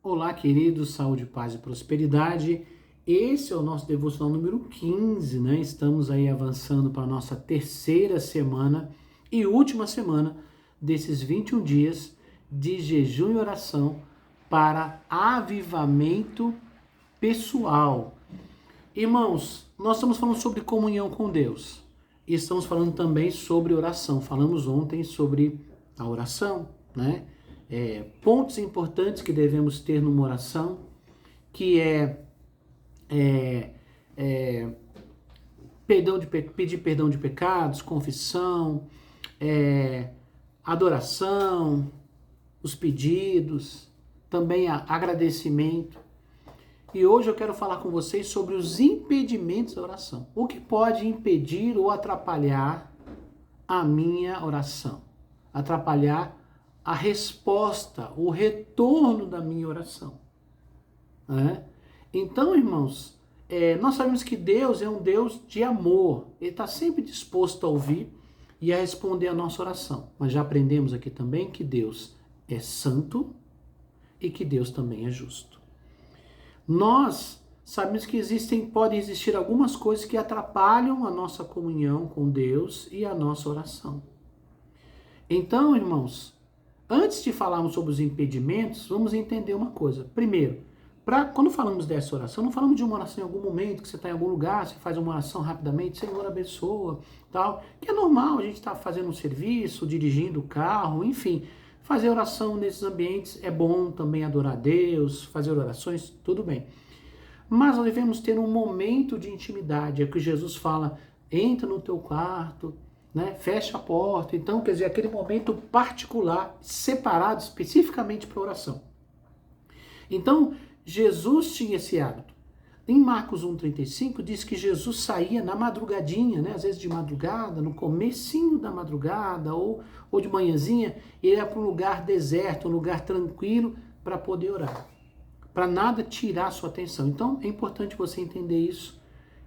Olá, queridos, saúde, paz e prosperidade. Esse é o nosso devocional número 15, né? Estamos aí avançando para a nossa terceira semana e última semana desses 21 dias de jejum e oração para avivamento pessoal. Irmãos, nós estamos falando sobre comunhão com Deus e estamos falando também sobre oração. Falamos ontem sobre a oração, né? Pontos importantes que devemos ter numa oração, que pedir perdão de pecados, confissão, adoração, os pedidos, também agradecimento. E hoje eu quero falar com vocês sobre os impedimentos da oração. O que pode impedir ou atrapalhar a minha oração? Atrapalhar a resposta, o retorno da minha oração. Né? Então, irmãos, nós sabemos que Deus é um Deus de amor. Ele está sempre disposto a ouvir e a responder a nossa oração. Mas já aprendemos aqui também que Deus é santo e que Deus também é justo. Nós sabemos que podem existir algumas coisas que atrapalham a nossa comunhão com Deus e a nossa oração. Então, irmãos, antes de falarmos sobre os impedimentos, vamos entender uma coisa. Primeiro, quando falamos dessa oração, não falamos de uma oração em algum momento, que você está em algum lugar, você faz uma oração rapidamente, Senhor abençoa, tal, que é normal, a gente está fazendo um serviço, dirigindo o carro, enfim. Fazer oração nesses ambientes é bom, também adorar a Deus, fazer orações, tudo bem. Mas nós devemos ter um momento de intimidade, é que Jesus fala, entra no teu quarto, né, fecha a porta. Então, quer dizer, aquele momento particular, separado especificamente para oração. Então, Jesus tinha esse hábito. Em Marcos 1,35 diz que Jesus saía na madrugadinha, né, às vezes de madrugada, no comecinho da madrugada ou de manhãzinha, ele ia para um lugar deserto, um lugar tranquilo para poder orar. Para nada tirar sua atenção. Então, é importante você entender isso,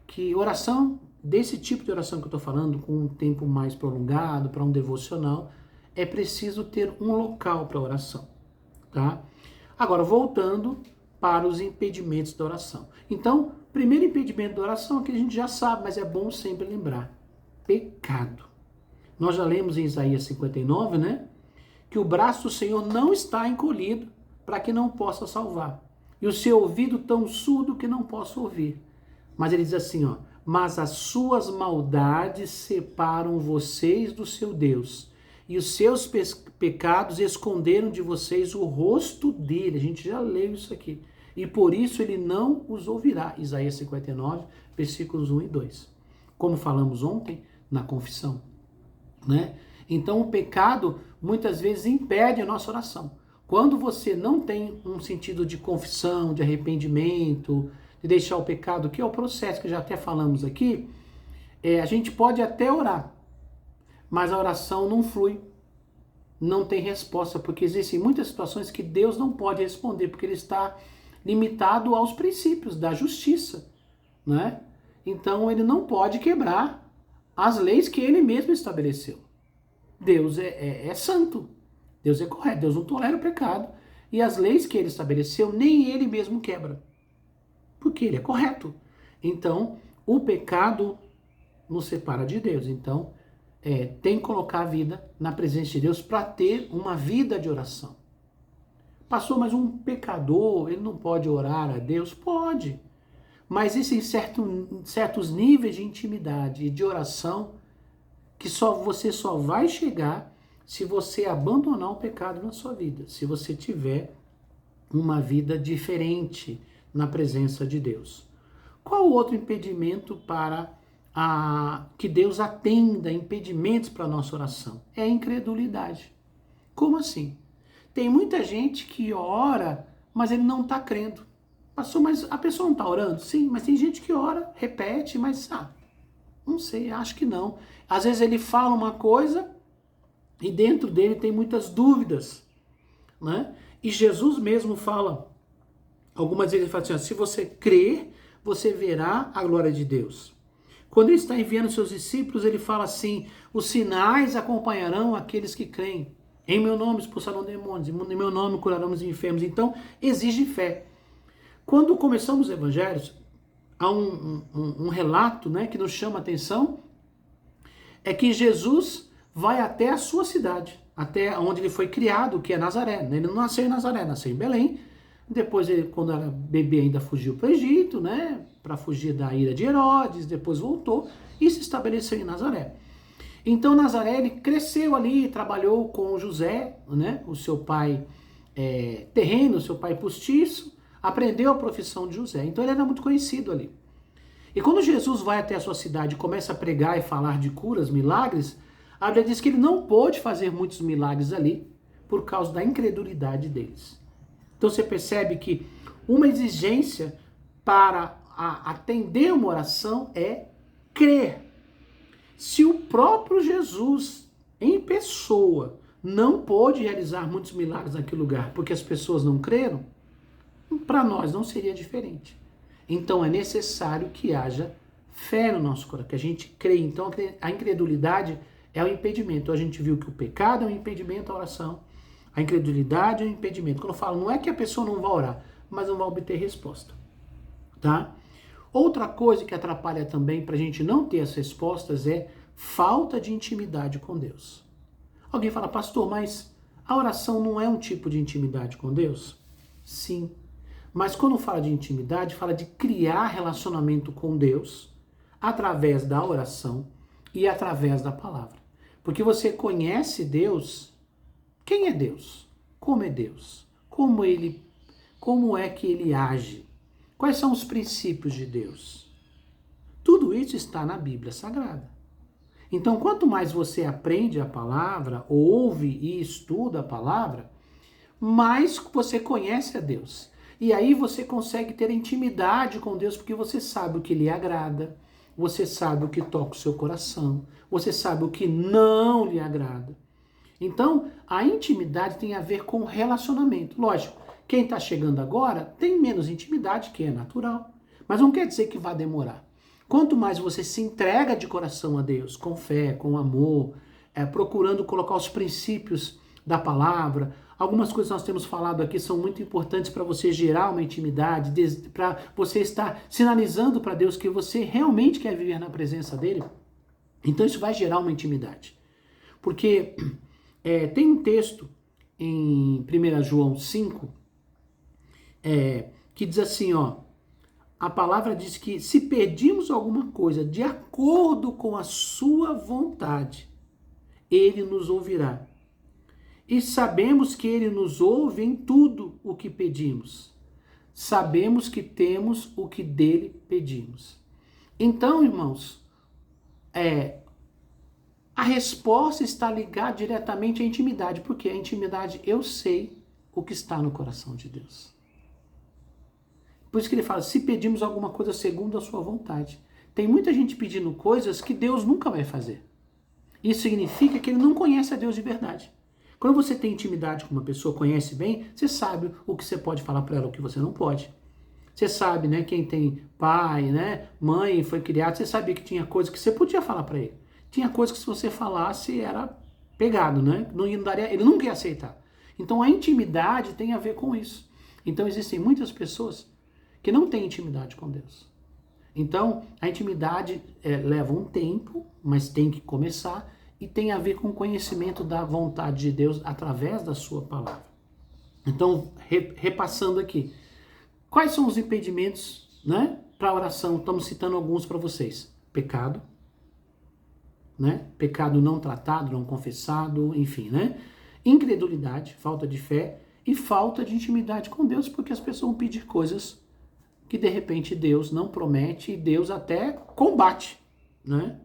que oração, desse tipo de oração que eu estou falando, com um tempo mais prolongado, para um devocional, é preciso ter um local para oração, tá? Agora, voltando para os impedimentos da oração. Então, primeiro impedimento da oração, que a gente já sabe, mas é bom sempre lembrar, pecado. Nós já lemos em Isaías 59, né? Que o braço do Senhor não está encolhido para que não possa salvar. E o seu ouvido tão surdo que não possa ouvir. Mas ele diz assim, ó, mas as suas maldades separam vocês do seu Deus, e os seus pecados esconderam de vocês o rosto dele. A gente já leu isso aqui. E por isso ele não os ouvirá. Isaías 59, versículos 1 e 2. Como falamos ontem, na confissão. Né? Então o pecado muitas vezes impede a nossa oração. Quando você não tem um sentido de confissão, de arrependimento, de deixar o pecado, que é o processo que já até falamos aqui, a gente pode até orar, mas a oração não flui, não tem resposta, porque existem muitas situações que Deus não pode responder, porque ele está limitado aos princípios da justiça, né? Então ele não pode quebrar as leis que ele mesmo estabeleceu. Deus é santo, Deus é correto, Deus não tolera o pecado, e as leis que ele estabeleceu nem ele mesmo quebra, porque ele é correto. Então o pecado nos separa de Deus. Então tem que colocar a vida na presença de Deus para ter uma vida de oração. Pastor, mas um pecador, ele não pode orar a Deus? Pode. Mas existem certos níveis de intimidade e de oração que você só vai chegar se você abandonar o pecado na sua vida, se você tiver uma vida diferente na presença de Deus. Qual o outro impedimento para que Deus atenda, impedimentos para a nossa oração? É a incredulidade. Como assim? Tem muita gente que ora, mas ele não está crendo. Pastor, mas a pessoa não está orando? Sim, mas tem gente que ora, repete, mas não sei, acho que não. Às vezes ele fala uma coisa e dentro dele tem muitas dúvidas, né? E Jesus mesmo fala, algumas vezes ele fala assim, se você crer, você verá a glória de Deus. Quando ele está enviando seus discípulos, ele fala assim, os sinais acompanharão aqueles que creem. Em meu nome expulsarão demônios, em meu nome curarão os enfermos. Então, exige fé. Quando começamos os evangelhos, há um relato, né, que nos chama a atenção, é que Jesus vai até a sua cidade, até onde ele foi criado, que é Nazaré. Ele não nasceu em Nazaré, nasceu em Belém. Depois, ele, quando era bebê, ainda fugiu para o Egito, né, para fugir da ira de Herodes, depois voltou e se estabeleceu em Nazaré. Então, Nazaré, ele cresceu ali, trabalhou com José, né, o seu pai terreno, o seu pai postiço, aprendeu a profissão de José. Então, ele era muito conhecido ali. E quando Jesus vai até a sua cidade e começa a pregar e falar de curas, milagres, a Bíblia diz que ele não pôde fazer muitos milagres ali por causa da incredulidade deles. Então você percebe que uma exigência para atender uma oração é crer. Se o próprio Jesus, em pessoa, não pôde realizar muitos milagres naquele lugar porque as pessoas não creram, para nós não seria diferente. Então é necessário que haja fé no nosso coração, que a gente creia. Então a incredulidade é o impedimento. Então, a gente viu que o pecado é um impedimento à oração, a incredulidade é um impedimento. Quando eu falo, não é que a pessoa não vai orar, mas não vai obter resposta, tá? Outra coisa que atrapalha também para a gente não ter as respostas é falta de intimidade com Deus. Alguém fala, pastor, mas a oração não é um tipo de intimidade com Deus? Sim. Mas quando fala de intimidade, fala de criar relacionamento com Deus através da oração e através da palavra. Porque você conhece Deus. Quem é Deus? Como é Deus? Como é que ele age? Quais são os princípios de Deus? Tudo isso está na Bíblia Sagrada. Então, quanto mais você aprende a palavra, ouve e estuda a palavra, mais você conhece a Deus. E aí você consegue ter intimidade com Deus, porque você sabe o que lhe agrada, você sabe o que toca o seu coração, você sabe o que não lhe agrada. Então, a intimidade tem a ver com relacionamento. Lógico, quem está chegando agora tem menos intimidade, que é natural. Mas não quer dizer que vai demorar. Quanto mais você se entrega de coração a Deus, com fé, com amor, procurando colocar os princípios da palavra. Algumas coisas que nós temos falado aqui são muito importantes para você gerar uma intimidade, para você estar sinalizando para Deus que você realmente quer viver na presença dele. Então isso vai gerar uma intimidade. Porque tem um texto em 1 João 5 que diz assim, ó, a palavra diz que se pedimos alguma coisa de acordo com a sua vontade, ele nos ouvirá. E sabemos que ele nos ouve em tudo o que pedimos. Sabemos que temos o que dele pedimos. Então, irmãos, a resposta está ligada diretamente à intimidade, porque a intimidade, eu sei o que está no coração de Deus. Por isso que ele fala, se pedimos alguma coisa segundo a sua vontade. Tem muita gente pedindo coisas que Deus nunca vai fazer. Isso significa que ele não conhece a Deus de verdade. Quando você tem intimidade com uma pessoa, conhece bem, você sabe o que você pode falar para ela, o que você não pode. Você sabe, né, quem tem pai, né, mãe, foi criado, você sabia que tinha coisas que você podia falar para ele. Tinha coisas que se você falasse era pegado, né? Ele nunca ia aceitar. Então a intimidade tem a ver com isso. Então existem muitas pessoas que não têm intimidade com Deus. Então a intimidade leva um tempo, mas tem que começar. E tem a ver com o conhecimento da vontade de Deus através da sua palavra. Então, repassando aqui. Quais são os impedimentos, né, para a oração? Estamos citando alguns para vocês. Pecado, né? Pecado não tratado, não confessado, enfim, né? Incredulidade, falta de fé e falta de intimidade com Deus, porque as pessoas vão pedir coisas que de repente Deus não promete e Deus até combate, né?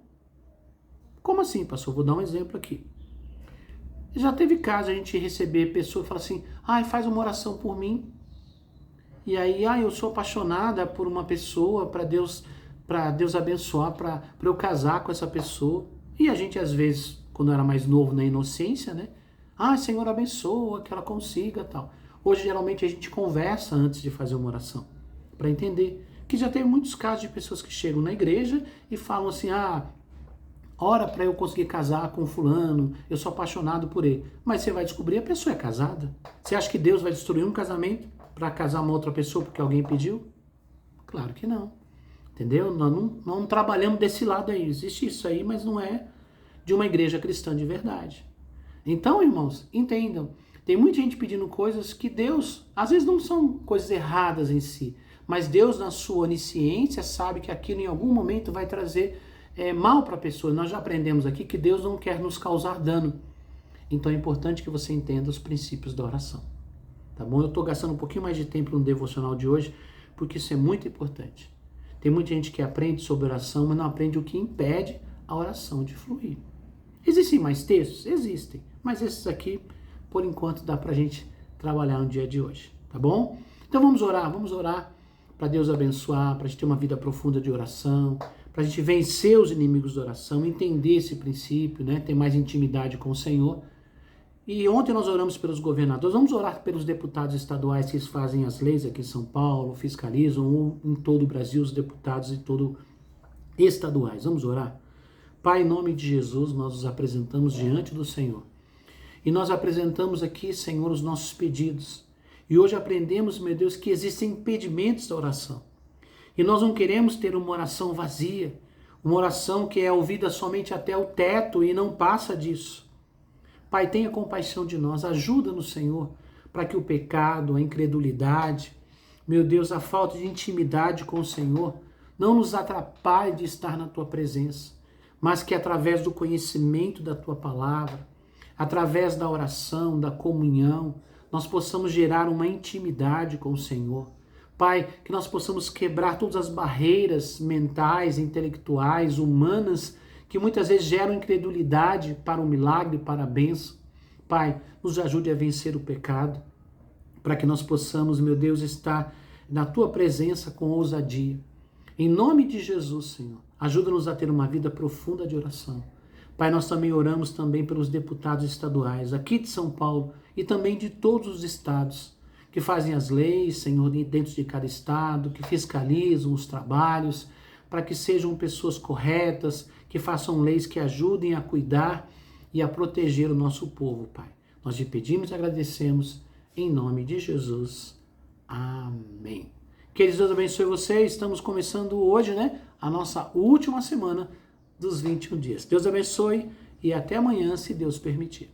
Como assim, pastor? Vou dar um exemplo aqui. Já teve caso a gente receber pessoa e falar assim, faz uma oração por mim. E aí, eu sou apaixonada por uma pessoa, para Deus abençoar, para eu casar com essa pessoa. E a gente, às vezes, quando era mais novo, na inocência, né? Senhor, abençoa, que ela consiga, tal. Hoje, geralmente, a gente conversa antes de fazer uma oração, para entender. Que já teve muitos casos de pessoas que chegam na igreja e falam assim, ora para eu conseguir casar com fulano, eu sou apaixonado por ele. Mas você vai descobrir, a pessoa é casada. Você acha que Deus vai destruir um casamento para casar uma outra pessoa porque alguém pediu? Claro que não. Entendeu? Nós não trabalhamos desse lado aí. Existe isso aí, mas não é de uma igreja cristã de verdade. Então, irmãos, entendam. Tem muita gente pedindo coisas que Deus, às vezes não são coisas erradas em si, mas Deus, na sua onisciência, sabe que aquilo em algum momento vai trazer mal para a pessoa. Nós já aprendemos aqui que Deus não quer nos causar dano. Então é importante que você entenda os princípios da oração. Tá bom? Eu estou gastando um pouquinho mais de tempo no devocional de hoje, porque isso é muito importante. Tem muita gente que aprende sobre oração, mas não aprende o que impede a oração de fluir. Existem mais textos? Existem. Mas esses aqui, por enquanto, dá pra gente trabalhar no dia de hoje. Tá bom? Então vamos orar para Deus abençoar, para a gente ter uma vida profunda de oração, para a gente vencer os inimigos da oração, entender esse princípio, né? Ter mais intimidade com o Senhor. E ontem nós oramos pelos governadores, vamos orar pelos deputados estaduais que fazem as leis aqui em São Paulo, fiscalizam, ou em todo o Brasil, os deputados e todo estaduais. Vamos orar? Pai, em nome de Jesus, nós nos apresentamos diante do Senhor. E nós apresentamos aqui, Senhor, os nossos pedidos. E hoje aprendemos, meu Deus, que existem impedimentos da oração. E nós não queremos ter uma oração vazia, uma oração que é ouvida somente até o teto e não passa disso. Pai, tenha compaixão de nós, ajuda-nos, Senhor, para que o pecado, a incredulidade, meu Deus, a falta de intimidade com o Senhor, não nos atrapalhe de estar na Tua presença, mas que através do conhecimento da Tua palavra, através da oração, da comunhão, nós possamos gerar uma intimidade com o Senhor. Pai, que nós possamos quebrar todas as barreiras mentais, intelectuais, humanas, que muitas vezes geram incredulidade para o milagre, para a bênção. Pai, nos ajude a vencer o pecado, para que nós possamos, meu Deus, estar na Tua presença com ousadia. Em nome de Jesus, Senhor, ajuda-nos a ter uma vida profunda de oração. Pai, nós também oramos também pelos deputados estaduais aqui de São Paulo e também de todos os estados que fazem as leis, Senhor, dentro de cada estado, que fiscalizam os trabalhos, para que sejam pessoas corretas, que façam leis que ajudem a cuidar e a proteger o nosso povo, Pai. Nós te pedimos e agradecemos em nome de Jesus. Amém. Queridos, Deus abençoe vocês. Estamos começando hoje, a nossa última semana dos 21 dias. Deus abençoe e até amanhã, se Deus permitir.